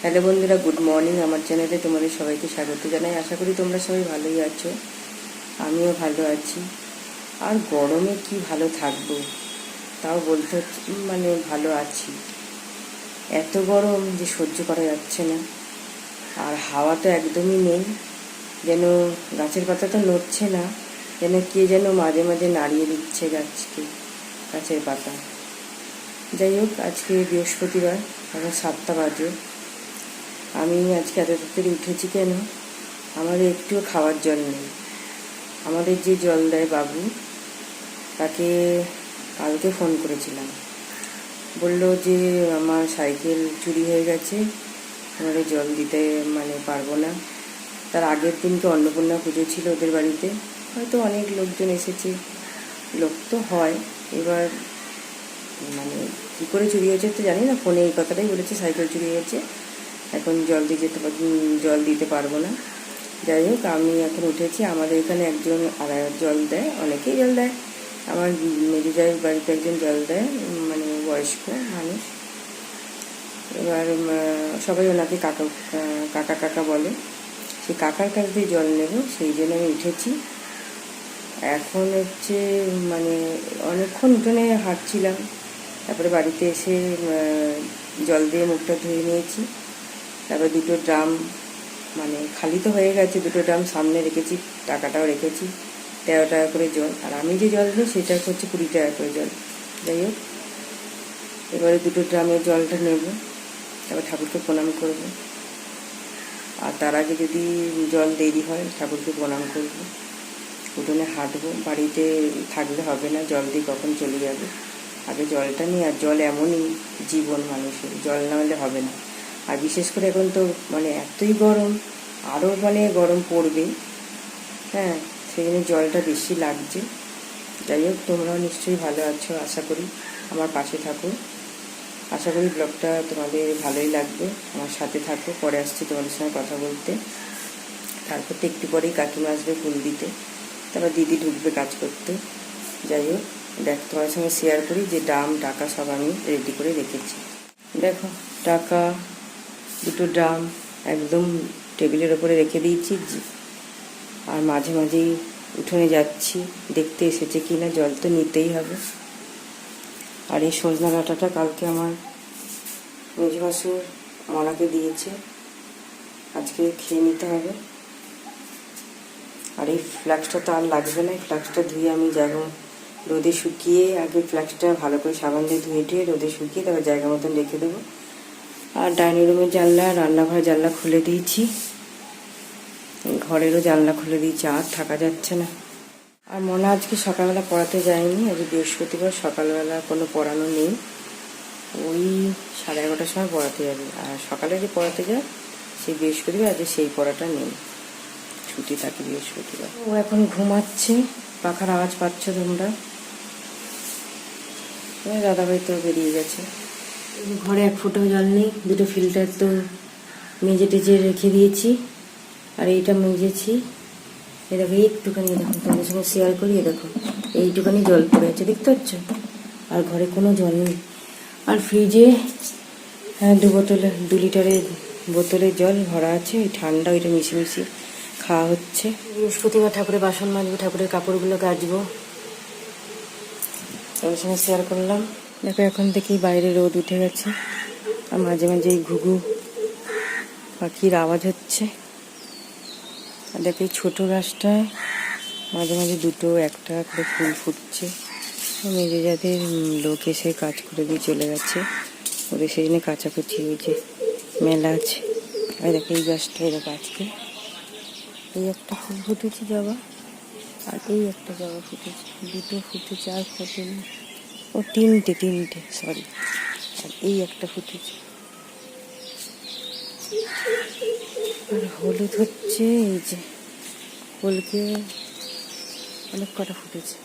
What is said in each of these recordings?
Hello বন্ধুরা, good morning. আমার চ্যানেলে তোমাদের সবাইকে স্বাগত জানাই। আশা করি তোমরা সবাই ভালোই আছো, আমিও ভালো আছি। আর গরমে কি ভালো থাকবো, তাও বলতে ভালো আছি। এত গরম যে সহ্য করা যাচ্ছে না। আর হাওয়া তো একদমই নেই, যেন গাছের পাতা তো নড়ছে না, যেন কে যেন মাঝে মাঝে নাড়িয়ে দিচ্ছে গাছের পাতা। যাই হোক, আজকে বৃহস্পতিবার, এখন 7টা বাজে। আমি আজকে এত তাড়াতাড়ি উঠেছি কেন? আমাদের একটুও খাওয়ার জল নেই। আমাদের যে জল দেয় বাবু, তাকে কালকে ফোন করেছিলাম। বলল যে আমার সাইকেল চুরি হয়ে গেছে, আমাদের জল দিতে পারবো না। তার আগের দিনকে অন্নপূর্ণা পুজো ছিল ওদের বাড়িতে, হয়তো অনেক লোকজন এসেছে, লোক তো হয়। এবার কী করে চুরি হয়েছে তো জানি না, ফোনে এই কথাটাই বলেছে সাইকেল চুরি হয়েছে, এখন জল দিতে পারবো না। যাই হোক, আমি এখন উঠেছি। আমাদের এখানে একজন জল দেয়, অনেকেই জল দেয়। আমার মেজো জায়ের বাড়িতে একজন জল দেয়, বয়স্ক মানুষ। এবার সবাই ওনাকে কাকা কাকা কাকা বলে। সেই কাকার কাছ দিয়ে জল নেব, সেই জন্য আমি উঠেছি। এখন হচ্ছে অনেকক্ষণ উঠোনে হাঁটছিলাম, তারপরে বাড়িতে এসে জল দিয়ে মুখটা ধুয়ে নিয়েছি। তারপর দুটো ড্রাম খালি তো হয়ে গেছে, দুটো ড্রাম সামনে রেখেছি, টাকাটাও রেখেছি। 13 টাকা করে জল, আর আমি যে জল নিই সেটা হচ্ছে 20 টাকা করে জল। যাই হোক, এবারে দুটো ড্রামের জলটা নেব, তারপর ঠাকুরকে প্রণাম করব। আর তার আগে যদি জল দেরি হয়, ঠাকুরকে প্রণাম করব, উঠোনে হাঁটবো। বাড়িতে থাকলে হবে না, জল দিয়ে কখন চলে যাবে। আগে জলটা নিই। আর জল এমনই জীবন মানুষের, জল না হলে হবে না। আর বিশেষ করে এখন তো এতই গরম, আরও গরম পড়বে, হ্যাঁ, সেই জন্য জলটা বেশি লাগছে। যাই হোক, তোমরাও নিশ্চয়ই ভালো আছো, আশা করি। আমার পাশে থাকো, আশা করি ব্লগটা তোমাদের ভালোই লাগবে। আমার সাথে থাকো, পরে আসছি তোমাদের সঙ্গে কথা বলতে। তারপর তো একটু পরেই কাকিমা আসবে ফুল দিতে, তারপর দিদি ঢুকবে কাজ করতে। যাই হোক, তোমার সঙ্গে শেয়ার করি যে ড্রাম টাকা সব আমি রেডি করে রেখেছি। দেখো, টাকা দুটো ড্রাম একদম টেবিলের ওপরে রেখে দিয়েছি। আর মাঝে মাঝেই উঠোনে যাচ্ছি, দেখতে এসেছে কি না, জল তো নিতেই হবে। আর এই সজনা ডাঁটাটা কালকে আমার মেজ ভাসুর মনাকে দিয়েছে, আজকে খেয়ে নিতে হবে। আর এই ফ্লাক্সটা তো আর লাগবে না, এই ফ্লাক্সটা ধুয়ে আমি রোদে শুকিয়ে, আগে ফ্লাক্সটা ভালো করে সাবান দিয়ে ধুয়ে রোদে শুকিয়ে তারপর জায়গা মতন রেখে দেবো। আর ডাইনিং রুমের জানলা, রান্নাঘরের জানলা খুলে দিয়েছি, ঘরেরও জানলা খুলে দিয়েছি। আর থাকা যাচ্ছে না। আর মনে আজকে সকালবেলা পড়াতে যায়নি, আজকে বৃহস্পতিবার, সকালবেলা কোনো পড়ানো নেই। ওই 11:30টার সময় পড়াতে যাবে। আর সকালে যে পড়াতে যায় সেই বৃহস্পতিবার, আজকে সেই পড়াটা নেই, ছুটি থাকে বৃহস্পতিবার। ও এখন ঘুমাচ্ছে, পাখার আওয়াজ পাচ্ছ তোমরা। দাদাভাই তো বেরিয়ে গেছে। ঘরে 1 ফোঁটাও জল নেই, দুটো ফিল্টার তো মেজে টেজে রেখে দিয়েছি। আর এইটা মেজেছি, এ দেখো একটুখানি, দেখো তোমাদের সঙ্গে শেয়ার করি, দেখো এইটুখানি জল পড়ে আছে, দেখতে পাচ্ছ? আর ঘরে কোনো জল নেই। আর ফ্রিজে 2 লিটারের বোতলের জল ভরা আছে, ওই ঠান্ডা, ওইটা মিশিয়ে খাওয়া হচ্ছে। বৃহস্পতিবার ঠাকুরের বাসন মাজবো, ঠাকুরের কাপড়গুলো কাচবো, তোমাদের সঙ্গে শেয়ার করলাম। দেখো, এখন থেকেই বাইরে রোদ উঠে গেছে, আর মাঝে মাঝে এই ঘুঘু পাখির আওয়াজ হচ্ছে। আর দেখো এই ছোটো গাছটায় মাঝে মাঝে 2-1টা করে ফুল ফুটছে। মেজে যাদের লোক এসে কাজ করে দিয়ে চলে গেছে, ওদের সেই জন্য কাচাকুচি হয়েছে, মেলা আছে। আর দেখো এই গাছটা, এরকম আজকে এই একটা ফুল ফুটেছে জবা, আর এই একটা জবা ফুটেছে, 2টো ফুটেছে, আর ফোটেনি, ও 3টে সরি। আর এই একটা ফুটেছে। আর হলুদ হচ্ছে, এই যে কলকে অনেক কটা ফুটেছে,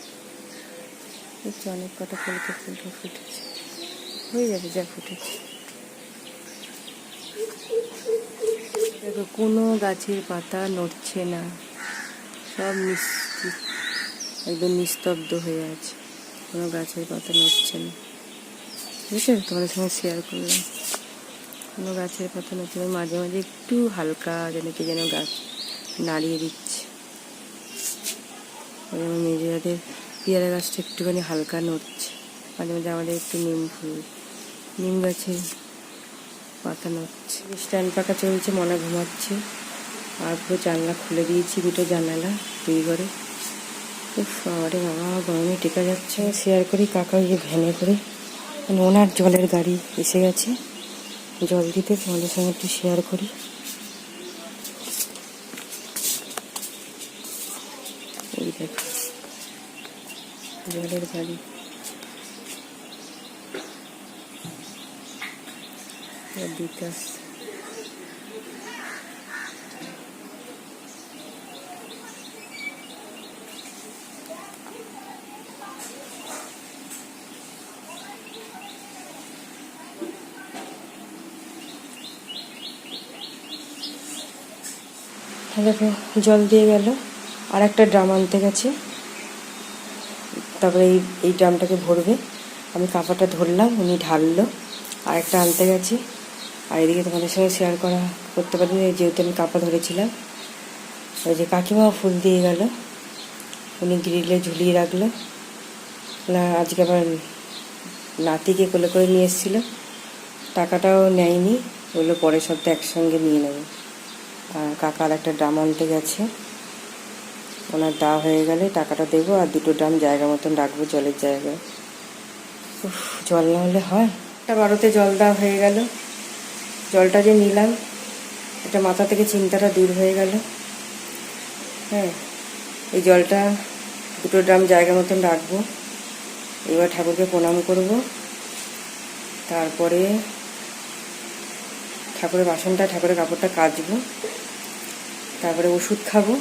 অনেক কটা কলকে ফুটেছে, হয়ে যাবে যা ফুটেছে। দেখো, কোনো গাছের পাতা নড়ছে না, সব একদম নিস্তব্ধ হয়ে আছে, কোনো গাছের পাতা নড়ছে না। বুঝলে, তোমাদের সঙ্গে শেয়ার করলাম। কোনো গাছের কথা নচ্ছে, মাঝে মাঝে একটু হালকা যেন কে যেন গাছ নাড়িয়ে দিচ্ছে। ওই আমার মেজরাদের পেয়ারা গাছটা একটুখানি হালকা নড়ছে, মাঝে মাঝে আমাদের একটু নিম গাছে পাতা নড়ছে। স্ট্যান্ড পাখা চলছে, মনে ঘুমাচ্ছে। আর পুরো জানলা খুলে দিয়েছি, দুটো জানালা দুই ঘরে। আরে বাবা, গরমে টেকা যাচ্ছে। শেয়ার করি কাকা ওই যে ভ্যানে করে, মানে ওনার জলের গাড়ি এসে গেছে জল দিতে, তোমাদের সঙ্গে একটু শেয়ার করি। এই দেখো জলের গাড়ি, দিতে আসছে। দেখো জল দিয়ে গেল, আর একটা ড্রাম আনতে গেছে। তারপরে এই ড্রামটাকে ভরবে, আমি কাপড়টা ধরলাম, উনি ঢাললো। আর একটা আনতে গেছে। আর এদিকে তোমাদের সঙ্গে শেয়ার করতে পারিনি, যেহেতু আমি কাপড় ধরেছিলাম। ওই যে কাকিমা ফুল দিয়ে গেল, উনি গ্রিলে ঝুলিয়ে রাখলো। না আজকে আবার নাতিকে কোলে করে নিয়ে এসেছিলো, টাকাটাও নেয়নি, বললো পরের সপ্তাহে একসঙ্গে নিয়ে নেবে। আর কাকার একটা ড্রাম আনতে গেছে, ওনার দেওয়া হয়ে গেলে টাকাটা দেবো, আর দুটো ড্রাম জায়গা মতন রাখবো জলের জায়গায়। জল না হলে হয়। 12তে জল দেওয়া হয়ে গেল। জলটা যে নিলাম, এটা মাথা থেকে চিন্তাটা দূর হয়ে গেল। হ্যাঁ, এই জলটা দুটো ড্রাম জায়গা মতন রাখবো। এবার ঠাকুরকে প্রণাম করব, তারপরে ঠাকুরের বাসনটা ঠাকুরের কাপড়টা কাচবো, তারপরে ওষুধ খাবো,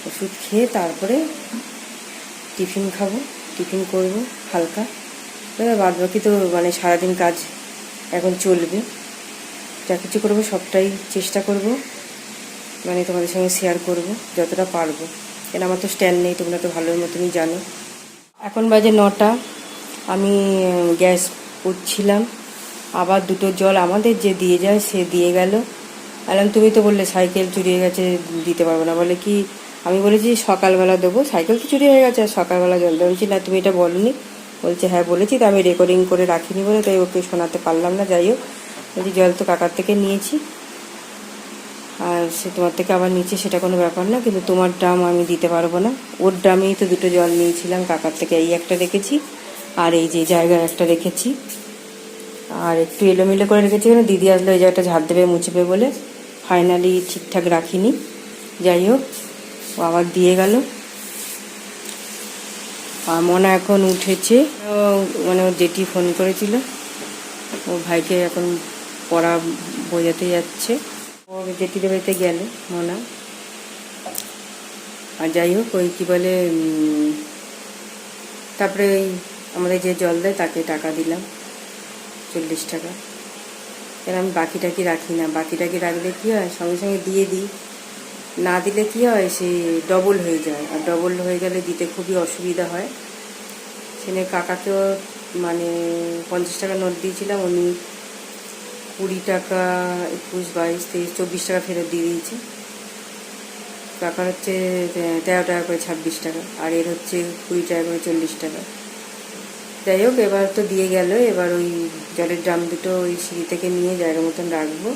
ওষুধ খেয়ে তারপরে টিফিন খাবো, টিফিন করব হালকা। বাদ বাকি তো মানে সারাদিন কাজ এখন চলবে। যা কিছু করবো সবটাই চেষ্টা করব মানে তোমাদের সঙ্গে শেয়ার করব যতটা পারবো, কেন আমার তো স্ট্যান্ড নেই, তোমরা তো ভালোর মতনই জানো। এখন বাজে 9টা, আমি গ্যাস করছিলাম। আবার দুটো জল আমাদের যে দিয়ে যায় সে দিয়ে গেল। বললাম তুমি তো বললে সাইকেল চুরি হয়ে গেছে, দিতে পারবো না। বলে কি, আমি বলেছি সকালবেলা দেবো, সাইকেল তো চুরি হয়ে গেছে আর সকালবেলা জল দেবো। বলছি না তুমি এটা বলোনি। বলছে হ্যাঁ বলেছি, তো আমি রেকর্ডিং করে রাখিনি বলে তাই ওকে শোনাতে পারলাম না। যাই হোক, বলছি জল তো কাকার থেকে নিয়েছি, আর সে তোমার থেকে আবার নিচে সেটা কোনো ব্যাপার না, কিন্তু তোমার ড্রাম আমি দিতে পারবো না। ওর ড্রামেই তো দুটো জল নিয়েছিলাম, কাকার থেকে এই একটা রেখেছি আর এই যে জায়গায় একটা রেখেছি। আর একটু এলোমেলো করে রেখেছি, কেন দিদি আসলে ওই জায়গাটা ঝাড় দেবে মুছবে বলে, ফাইনালি ঠিকঠাক রাখিনি। যাই হোক, ও আবার দিয়ে গেল। আর মনা এখন উঠেছে, মানে ওর জেঠি ফোন করেছিল, ও ভাইকে এখন পড়া বোঝাতে যাচ্ছে। ও জেঠিদের বাড়িতে গেল মনা। আর যাই হোক, ওই কী বলে, তারপরে ওই আমাদের যে জল দেয় তাকে টাকা দিলাম 40 টাকা। কেন আমি বাকিটাকি রাখি না, বাকিটাকি রাখলে কী হয় সঙ্গে সঙ্গে দিয়ে দিই, না দিলে কী হয় সে ডবল হয়ে যায়, আর ডবল হয়ে গেলে দিতে খুবই অসুবিধা হয়। সেখানে কাকাকেও মানে 50 টাকা নোট দিয়েছিলাম, উনি 20 টাকা 21, 22, 23, 24 টাকা ফেরত দিয়ে দিয়েছে। কাকার হচ্ছে 13 টাকা করে 26 টাকা, আর এর হচ্ছে 20 টাকা করে 40 টাকা। যাই হোক, এবার তো দিয়ে গেল। এবার ওই জলের ড্রাম দুটো ওই সিঁড়ি থেকে নিয়ে জায়গা মতন রাখবো।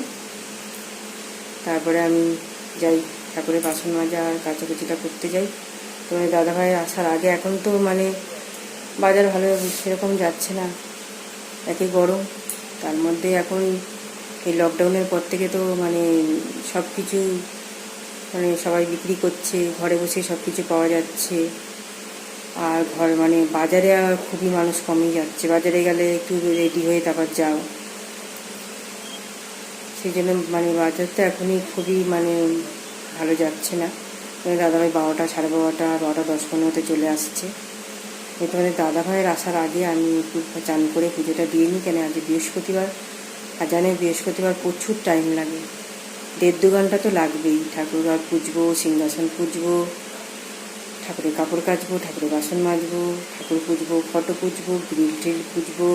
তারপরে আমি যাই ঠাকুরের বাসন মাজা আর কাচাকুচিটা করতে যাই। তোমার দাদাভাই আসার আগে, এখন তো মানে বাজার ভালো সেরকম যাচ্ছে না, একে গরম, তার মধ্যে এখন এই লকডাউনের পর থেকে তো মানে সব কিছু মানে সবাই বিক্রি করছে, ঘরে বসে সব কিছু পাওয়া যাচ্ছে। আর মানে বাজারে আর খুবই মানুষ কমই যাচ্ছে, বাজারে গেলে একটু রেডি হয়ে তারপর যাও। সেই জন্য মানে বাজারটা এখনই খুবই মানে ভালো যাচ্ছে না। দাদাভাই 12টা, সাড়ে 12টা, 12টা 10-15 চলে আসছে। তোমাদের দাদাভাইয়ের আসার আগে আমি একটু চান করে পুজোটা দিয়ে নিই, কেন আজ বৃহস্পতিবার, আর জানে বৃহস্পতিবার প্রচুর টাইম লাগে, 1.5-2 ঘন্টা তো লাগবেই। ঠাকুর আর পুজবো, সিংহাসন পুজবো, ঠাকুরের কাপড় কাচবো, ঠাকুরের বাসন মাজবো, ঠাকুর পুজবো, ফটো পুজবো, গ্রিল ট্রিল পুজবো,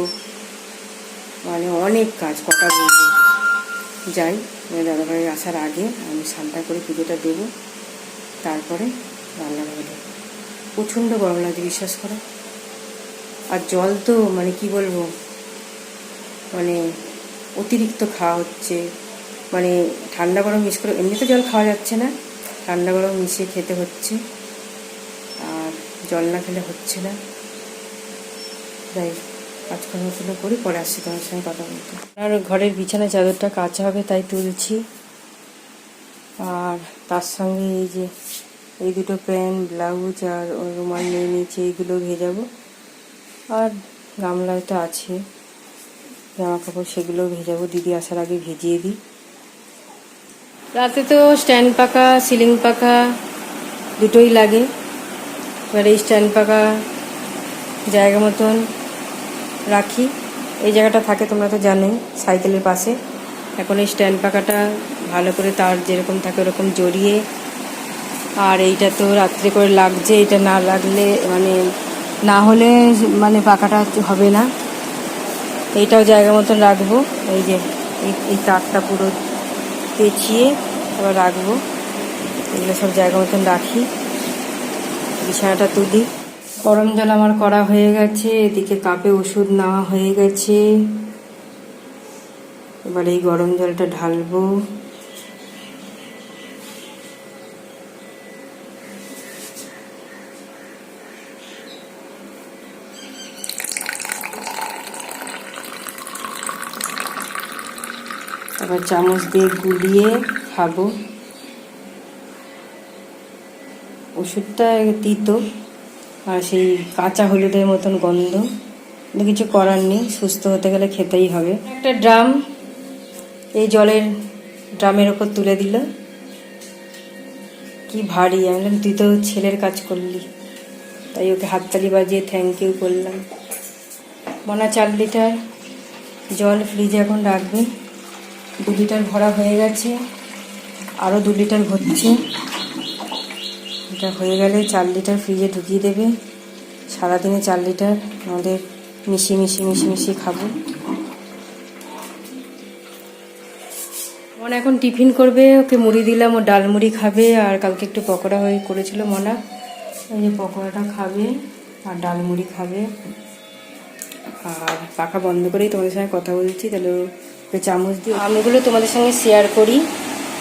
মানে অনেক কাজ, কটা বলবো। যাই, দাদাভাই আসার আগে আমি স্নানটা করে পুজোটা দেবো, তারপরে রান্না করবো। প্রচণ্ড গরম লাগছে, বিশ্বাস করো। আর জল তো মানে কি বলবো, মানে অতিরিক্ত খাওয়া হচ্ছে, মানে ঠান্ডা গরম মিক্স করে, এমনিতে জল খাওয়া যাচ্ছে না, ঠান্ডা গরম মিশিয়ে খেতে হচ্ছে, আর জল না খেলে হচ্ছে না। তাই কাজকর্মগুলো করি, পরে আসছি তোমার সঙ্গে কথা বলতে। আর ঘরের বিছানা চাদরটা কাচা হবে, তাই তুলছি। আর তার সঙ্গে এই যে এই দুটো প্যান্ট, ব্লাউজ আর রুমাল নিয়ে নিয়েছি, এইগুলো ভেজাবো। আর গামলায় তো আছে জামা কাপড়, সেগুলো ভেজাবো, দিদি আসার আগে ভিজিয়ে দিই। রাতে তো স্ট্যান্ড পাখা, সিলিং পাখা দুটোই লাগে। এবার এই স্ট্যান্ড পাখা জায়গা মতন রাখি, এই জায়গাটা থাকে তোমরা তো জানোই, সাইকেলের পাশে। এখন এই স্ট্যান্ড পাখাটা ভালো করে তার যেরকম থাকে ওরকম জড়িয়ে, আর এইটা তো রাত্রে করে লাগছে, এটা না লাগলে মানে না হলে মানে পাখাটা হবে না। এইটাও জায়গা মতন রাখবো, এই যে এই তারটা পুরো পেঁচিয়ে আবার রাখবো, এগুলো সব জায়গা মতন রাখি। বিছানাটা তুলি। গরম জল আমার করা হয়ে গেছে, এদিকে কাপে ওষুধ নেওয়া হয়ে গেছে। এবার এই গরম জলটা ঢালবো। আবার চামচ দিয়ে গুলিয়ে খাবো। ওষুধটা তিতো আর সেই কাঁচা হলুদের মতন গন্ধ, কিন্তু কিছু করার নেই, সুস্থ হতে গেলে খেতেই হবে। একটা ড্রাম এই জলের ড্রামের ওপর তুলে দিল, কি ভারী। আমি বললাম তুই তো ছেলের কাজ করলি, তাই ওকে হাততালি বাজিয়ে থ্যাংক ইউ করলাম। মনা 4 লিটার জল ফ্রিজে এখন রাখবে। 2 লিটার ভরা হয়ে গেছে, আরও 2 লিটার ভরছে। এটা হয়ে গেলে 4 লিটার ফ্রিজে ঢুকিয়ে দেবে। সারাদিনে 4 লিটার আমাদের মিশিয়ে খাবো। মনা এখন টিফিন করবে, ওকে মুড়ি দিলাম, ও ডাল মুড়ি খাবে। আর কালকে একটু পকোড়া করেছিল মনা, এই যে পকোড়াটা খাবে আর ডাল মুড়ি খাবে। আর পাখা বন্ধ করেই তোমাদের সঙ্গে কথা বলছি, তাহলে চামচ দিয়ে আমগুলো তোমাদের সঙ্গে শেয়ার করি,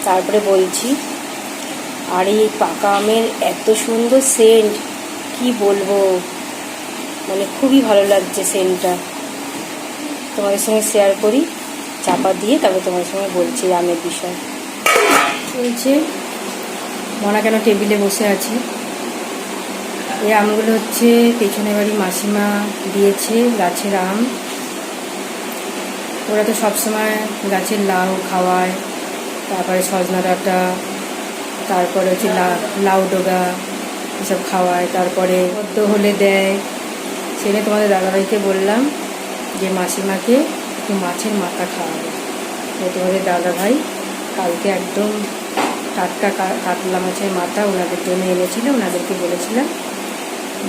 তারপরে বলছি। আর এই পাকা আমের এত সুন্দর সেন্ট, কি বলবো, মানে খুবই ভালো লাগছে সেন্টটা। তোমাদের সঙ্গে শেয়ার করি চাপা দিয়ে, তারপরে তোমাদের সঙ্গে বলছি আমের বিষয়। চলছে মনা কেন টেবিলে বসে আছে। এই আমগুলো হচ্ছে পেছনের বাড়ি মাসিমা দিয়েছে, গাছের আম। ওরা তো সবসময় গাছের লাউ খাওয়ায়, তারপরে সজনা ডাঁটা, তারপরে হচ্ছে লাউ ডগা এসব খাওয়ায়, তারপরে মধ্য হলে দেয়। সেটা তোমাদের দাদাভাইকে বললাম যে মাসিমাকে একটু মাছের মাথা খাওয়াবে। তোমাদের দাদাভাই কালকে একদম টাটকা কাতলা মাছের মাথা ওনাদের জন্য এনেছিল। ওনাদেরকে বলেছিলাম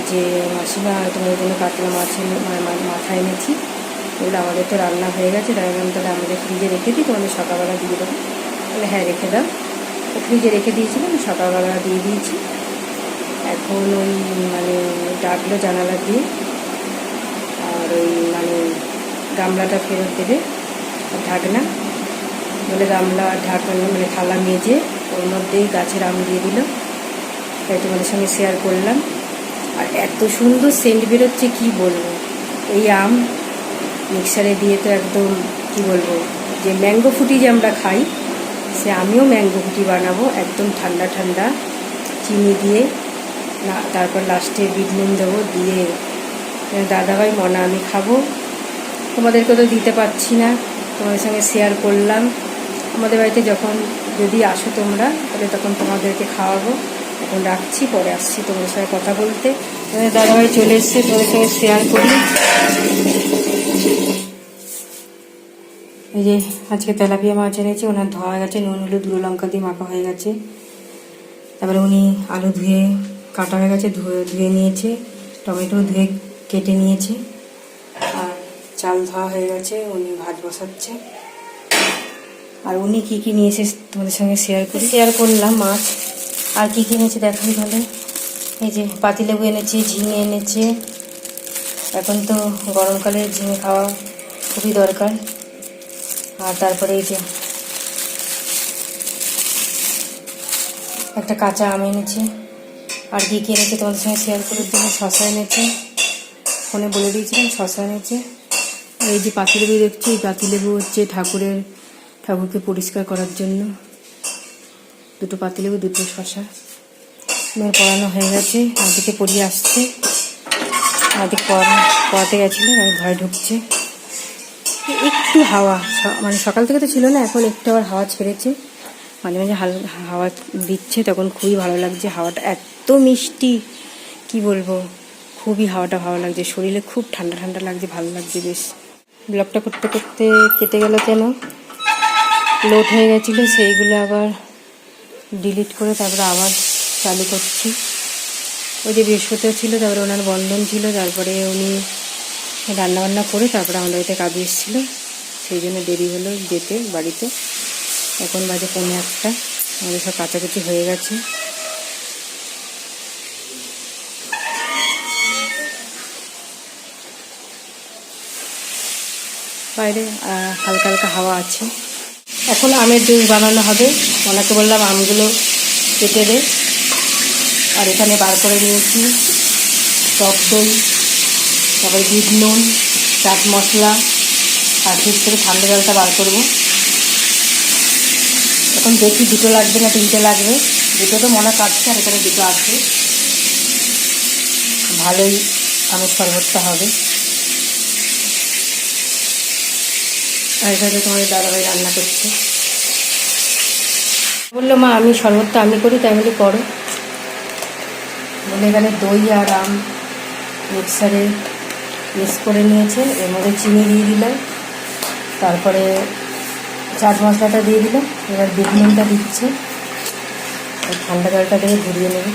যে মাসিমা তোমাদের জন্য কাতলা মাছের মাথা এনেছি, ওগুলো আমাদের তো রান্না হয়ে গেছে, তাই বললাম তাহলে আমাদের ফ্রিজে রেখে দিই, তোমাদের সকালবেলা দিয়ে দেবো। তাহলে হ্যাঁ রেখে দাও। তো ফ্রিজে রেখে দিয়েছিলাম, সকালবেলা দিয়ে দিয়েছি। এখন ওই মানে ডাকলো জানালা দিয়ে, আর ওই মানে গামলাটা ফেরত দেবে, ঢাকনা বলে গামলা ঢাকনা মানে থালা মেজে ওর মধ্যেই গাছের আম দিয়ে দিল। তাই তোমাদের সঙ্গে শেয়ার করলাম। আর এত সুন্দর সেন্ট বেরোচ্ছে কি বলবো। এই আম মিক্সারে দিয়ে তো একদম কি বলবো, যে ম্যাঙ্গো ফুটি যে আমরা খাই, সে আমিও ম্যাঙ্গো ফুটি বানাবো একদম ঠান্ডা ঠান্ডা, চিনি দিয়ে না, তারপর লাস্টে বিট নুন দেবো, দিয়ে দাদাভাই মনা আমি খাবো। তোমাদেরকে তো দিতে পারছি না, তোমাদের সঙ্গে শেয়ার করলাম। আমাদের বাড়িতে যখন যদি আসো তোমরা, তাহলে তখন তোমাদেরকে খাওয়াবো। এখন রাখছি, পরে আসছি তোমাদের সঙ্গে কথা বলতে। দাদাভাই চলে এসছে, তোমাদের সঙ্গে শেয়ার করি। এই যে আজকে তেলাপিয়া মাছ এনেছে, ওনার ধোয়া গেছে, নুন হলুদ গুঁড়ো লঙ্কা দিয়ে মাখা হয়ে গেছে। তারপরে উনি আলু ধুয়ে কাটা হয়ে গেছে, ধুয়ে নিয়েছে, টমেটো ধুয়ে কেটে নিয়েছে। আর চাল ধোয়া হয়ে গেছে, উনি ভাত বসাচ্ছে। আর উনি কি কি নিয়েছে তোমাদের সঙ্গে শেয়ার করলাম। মাছ আর কি কি এনেছে দেখাই বলে। এই যে পাতিলেবু এনেছে, ঝিঙে এনেছে। এখন তো গরমকালে ঝিঙে খাওয়া খুবই দরকার। আর তারপরে এই যে একটা কাঁচা আম এনেছে। আর কি কি এনেছে তোমাদের সঙ্গে শেয়ার করার জন্য শশা এনেছে, ফোনে বলে দিয়েছিলাম শশা এনেছে। আর এই যে পাতিলেবু দেখছি, এই পাতিলেবু হচ্ছে ঠাকুরকে পরিষ্কার করার জন্য। দুটো পাতিলেবু, দুটো শশা। মেয়ের পড়ানো হয়ে গেছে, আমাদেরকে পড়িয়ে আসছে। আমাদের পড়াতে গেছিলো, আর ঘরে ঢুকছে। একটু হাওয়া, মানে সকাল থেকে তো ছিল না, এখন একটু আবার হাওয়া ছেড়েছে। মাঝে মাঝে হাওয়া দিচ্ছে, তখন খুবই ভালো লাগছে। হাওয়াটা এত মিষ্টি, কি বলবো, খুবই হাওয়াটা ভালো লাগছে। শরীরে খুব ঠান্ডা ঠান্ডা লাগছে, ভালো লাগছে বেশ। ব্লগটা করতে করতে কেটে গেল কেন, লোড হয়ে গেছিলো, সেইগুলো আবার ডিলিট করে তারপরে আবার চালু করছি। ওই যে বৃহস্পতিবার ছিল, তারপরে ওনার বন্ধন ছিল, তারপরে উনি রান্নাবান্না করে তারপরে আমাদের বাড়িতে কাজে এসেছিলো, সেই জন্য দেরি হলো যেতে বাড়িতে। এখন বাজে 1:45, আমাদের সব কাচাকুচি হয়ে গেছে। বাইরে হালকা হালকা হাওয়া আছে। এখন আমের জুস বানানো হবে। ওনাকে বললাম আমগুলো কেটে দে। আর এখানে বার করে নিয়েছি টক দই, তারপরে বিট নুন, চাট মশলা, আর ফ্রিজ থেকে ঠান্ডা জলটা বার করবো। এখন দেখি 2টো লাগবে না 3টে লাগবে। 2টো তো মনে কাটছে, আর এখানে 2টো আছে। ভালোই আমের শরবতটা হবে। আর এখানে তোমাদের দাদাভাই রান্না করছে। বললো মা আমি শরবতটা আমি করি, তাই বলে করো বলে। এখানে দই আর আম মিক্সারে মিক্স করে নিয়েছে, এর মধ্যে চিনি দিয়ে দিলাম, তারপরে চাট মশলাটা দিয়ে দিলাম। এবার বিট নুনটা দিচ্ছে, ঠান্ডা জলটা দিয়ে ঘুরিয়ে নেবে।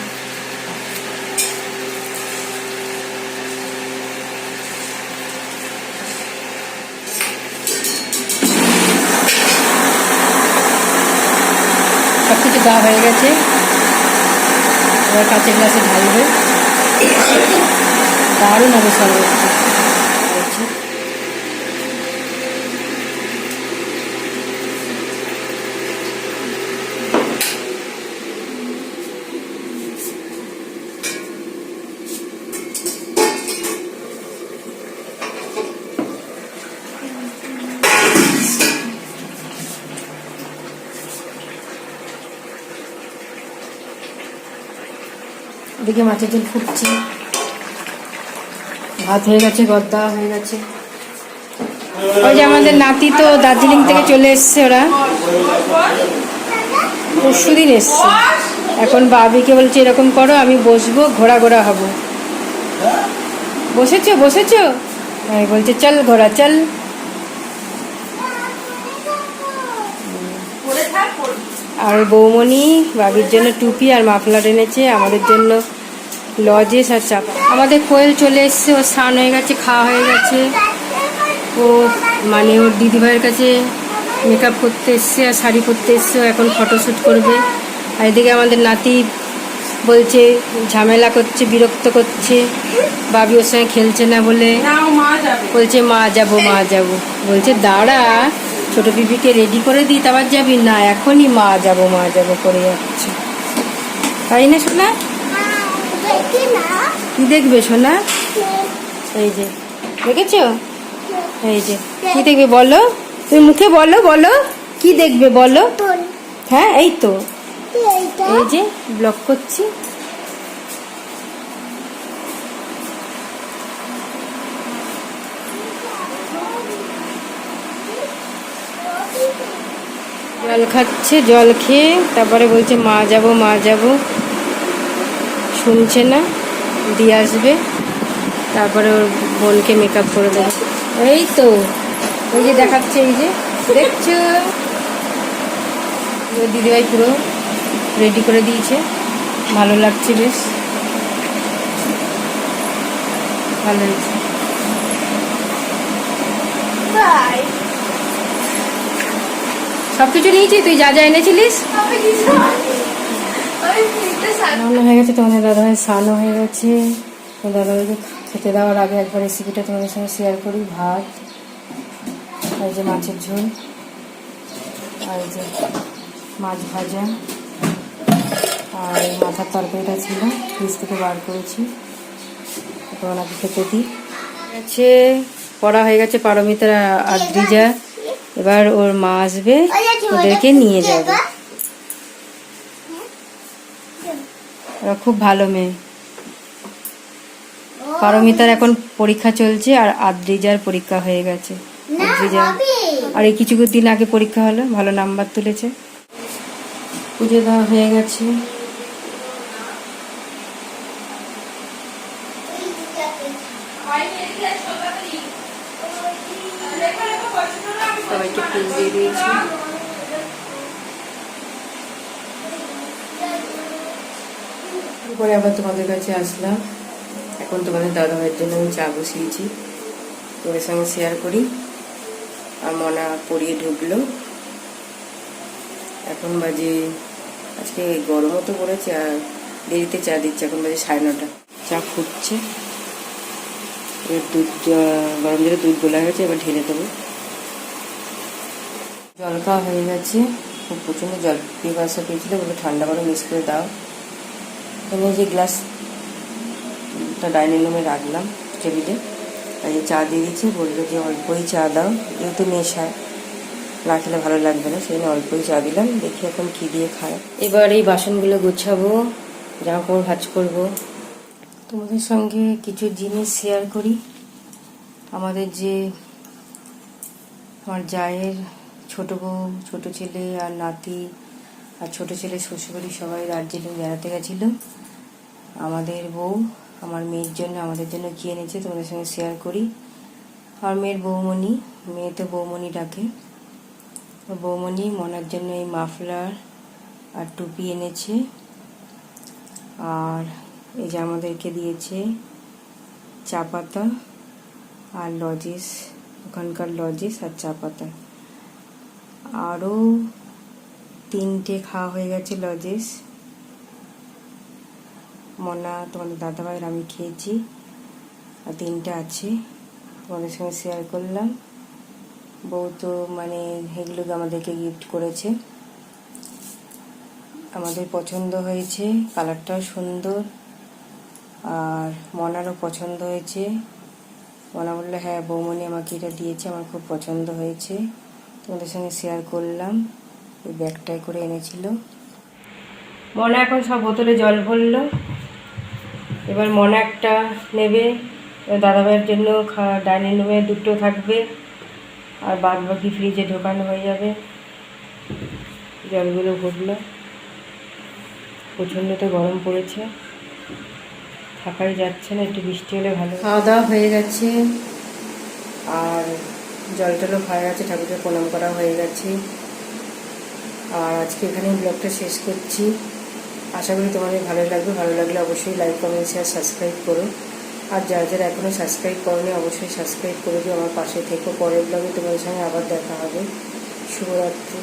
সব কিছু দেওয়া হয়ে গেছে, এবার কাঁচের গ্লাসে ঢালবে। দারুণ হবে শরবতটা। এদিকে মাছের ঝোল ফুটছে, ভাত হয়ে গেছে, গদ্দা হয়ে গেছে। ওই যে আমাদের নাতি তো দার্জিলিং থেকে চলে এসছে, ওরা পরশুদিন এসছে। এখন বাবিকে বলছে এরকম করো, আমি বসবো, ঘোরা ঘোরা হবো। বসেছো বসেছো, বলছে চল ঘোরা চল। আর বৌমণি বাবির জন্য টুপি আর মাফলার এনেছে, আমাদের জন্য লজেস আর চাপা। আমাদের কোয়েল চলে এসছে, ওর স্নান হয়ে গেছে, খাওয়া হয়ে গেছে। ও মানে ওর দিদিভাইয়ের কাছে মেকআপ করতে এসছে আর শাড়ি পরতে এসছে, এখন ফটোশ্যুট করবে। আর এদিকে আমাদের নাতি বলছে, ঝামেলা করছে, বিরক্ত করছে, বাবি ওর সঙ্গে খেলছে না বলে বলছে মা যাবো মা যাবো। বলছে দাঁড়া ছোটো পিপিকে রেডি করে দিই, তারপর যাবি না, এখনই মা যাবো করে যাচ্ছে। তাই না সোনা? কি দেখবে সোনা? এই যে দেখেছো, এই যে কি দেখবে বলো, তুমি মুখে বলো, বলো কি দেখবে বলো। হ্যাঁ এই তো, এই যে ব্লক করছি। জল খাচ্ছে, জল খেয়ে তারপরে বলছে মা যাবো মা যাবো, শুনছে না, দিয়ে আসবে, তারপরে ওর বোনকে মেকআপ করে দেবে। এই তো ওই যে দেখাচ্ছে, এই যে দেখছো, দিদিভাই পুরো রেডি করে দিয়েছে, ভালো লাগছে, বেশ ভালো হয়েছে। সবকিছু নিয়েছি, তুই যা যা এনেছিলিস। রান্না হয়ে গেছে, তোমাদের দাদাভাই স্নানও হয়ে গেছে। দাদাভাইকে খেতে দেওয়ার আগে একবার রেসিপিটা তোমাদের সঙ্গে শেয়ার করি। ভাত, আর যে মাছের ঝোল, আর যে মাছ ভাজা, আর এই মাথার তরকারিটা ছিল, ফ্রিজ থেকে বার করেছি, এখন ওনাকে খেতে দিই। গেছে পড়া হয়ে গেছে পারমিতার আর দ্রিজা, এবার ওর মা আসবে, ওদেরকে নিয়ে যাবে। ওরা খুব ভালো মেয়ে। পারমিতার এখন পরীক্ষা চলছে আর আদ্রিজার পরীক্ষা হয়ে গেছে। আদ্রিজা আর এই কিছু দিন আগে পরীক্ষা হলো, ভালো নাম্বার তুলেছে। পুজো দেওয়া হয়ে গেছে। সবাইকে ফুল দিয়ে দিয়েছি। পরে আবার তোমাদের কাছে আসলাম। এখন তোমাদের দাদাভাইয়ের জন্য আমি চা বসিয়েছি, তোমাদের সঙ্গে শেয়ার করি। আর মনা পড়িয়ে ঢুকলো। এখন বাজে, আজকে গরমও তো পড়েছে আর দেরিতে চা দিচ্ছে, এখন বাজে 9:30। চা ফুটছে, এবার দুধ, গরম জলে দুধ গোলা হয়েছে, এবার ঢেলে দেবো। জল খাওয়া হয়ে গেছে, খুব প্রচণ্ড জল পিপাসা পেয়েছিল, বলে ঠান্ডা করে মিক্স করে দাও। এখানে যে গ্লাসটা ডাইনিং রুমে রাখলাম টেবিলে, আর এই চা দিয়ে দিচ্ছি। বললো যে অল্পই চা দাও, যেহেতু নেশা, না খেলে ভালো লাগবে না, সেই জন্য অল্পই চা দিলাম। দেখি এখন কী দিয়ে খায়। এবার এই বাসনগুলো গুছাবো, জামা কাপড় ভাঁজ করবো। তোমাদের সঙ্গে কিছু জিনিস শেয়ার করি। আমাদের যে আমার জায়ের ছোট বউ, ছোট ছেলে আর নাতি আর ছোট ছেলে শ্বশুরবাড়ি সবাই দার্জিলিং বেড়াতে গেছিল। আমাদের বউ আমার মেয়ের জন্য, আমাদের জন্য কি এনেছে তোমাদের সঙ্গে শেয়ার করি। আমার মেয়ের বৌমণি, মেয়ে তো বৌমণি ডাকে, বৌমণি মনার জন্য এই মাফলার আর টুপি এনেছে। আর এই যে আমাদেরকে দিয়েছে চা পাতা আর লজেস, ওখানকার লজেস আর চা পাতা। আরও 3টে খাওয়া হয়ে গেছে লজেস। মনা, তোমাদের দাদাভাইয়ের আমি খেয়েছি, আর 3টে আছে, তোমাদের সঙ্গে শেয়ার করলাম। বউ তো মানে এগুলোকে আমাদেরকে গিফট করেছে, আমাদের পছন্দ হয়েছে, কালারটাও সুন্দর, আর মনারও পছন্দ হয়েছে। মনা বললো হ্যাঁ বৌমণি আমাকে এটা দিয়েছে, আমার খুব পছন্দ হয়েছে, তোমাদের সঙ্গে শেয়ার করলাম। ওই ব্যাগটায় করে এনেছিল। মনা এখন সব বোতলে জল ভরলো, এবার মনা একটা নেবে, দাদাভাইয়ের জন্য ডাইনিং রুমে 2টো থাকবে, আর বাদ বাকি ফ্রিজে ঢোকানো হয়ে যাবে। জলগুলো ভরলো, প্রচণ্ড তো গরম পড়েছে, থাকাই যাচ্ছে না, একটু বৃষ্টি হলে ভালো। খাওয়া দাওয়া হয়ে গেছে আর জল টলও খাওয়া গেছে, ঠাকুরকে প্রণাম করা হয়ে গেছে। আর আজকে এখানেই ব্লগটা শেষ করছি। আশা করি তোমাদের ভালো লাগবে। ভালো লাগলে অবশ্যই লাইক, কমেন্ট, শেয়ার, সাবস্ক্রাইব করো। আর যারা যারা এখনও সাবস্ক্রাইব করোনি অবশ্যই সাবস্ক্রাইব করে দিও, আমার পাশে থেকো। পরের ব্লগে তোমাদের সঙ্গে আবার দেখা হবে। শুভরাত্রি।